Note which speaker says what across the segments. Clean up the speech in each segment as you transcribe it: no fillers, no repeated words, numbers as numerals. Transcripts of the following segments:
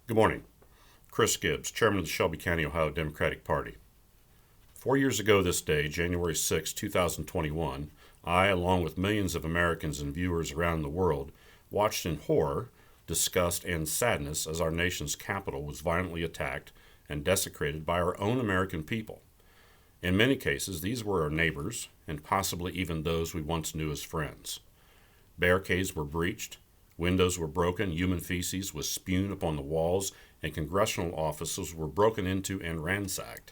Speaker 1: Good morning. Chris Gibbs, Chairman of the Shelby County, Ohio Democratic Party. 4 years ago this day, January 6, 2021, I, along with millions of Americans and viewers around the world, watched in horror, disgust, and sadness as our nation's capital was violently attacked and desecrated by our own American people. In many cases, these were our neighbors and possibly even those we once knew as friends. Barricades were breached, windows were broken, human feces was spewed upon the walls, and congressional offices were broken into and ransacked.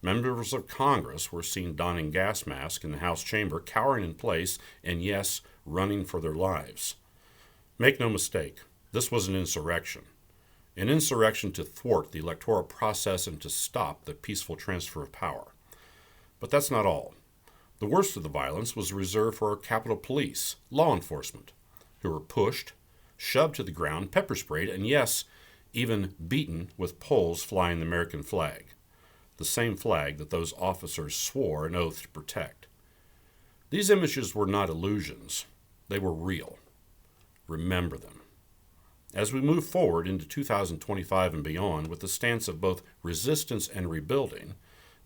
Speaker 1: Members of Congress were seen donning gas masks in the House chamber, cowering in place, and yes, running for their lives. Make no mistake, this was an insurrection. An insurrection to thwart the electoral process and to stop the peaceful transfer of power. But that's not all. The worst of the violence was reserved for our Capitol Police, law enforcement, who were pushed, shoved to the ground, pepper sprayed, and yes, even beaten with poles flying the American flag, the same flag that those officers swore an oath to protect. These images were not illusions. They were real. Remember them. As we move forward into 2025 and beyond with the stance of both resistance and rebuilding,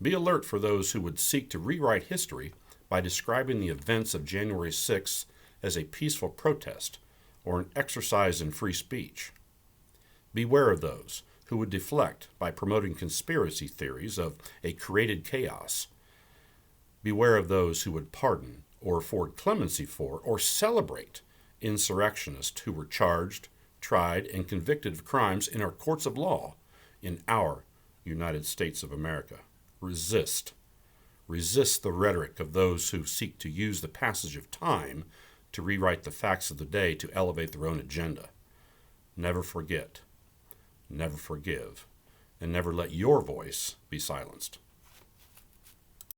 Speaker 1: be alert for those who would seek to rewrite history by describing the events of January 6th as a peaceful protest or an exercise in free speech. Beware of those who would deflect by promoting conspiracy theories of a created chaos. Beware of those who would pardon or afford clemency for or celebrate insurrectionists who were charged, tried, and convicted of crimes in our courts of law in our United States of America. Resist. Resist the rhetoric of those who seek to use the passage of time to rewrite the facts of the day to elevate their own agenda. Never forget, never forgive, and never let your voice be silenced.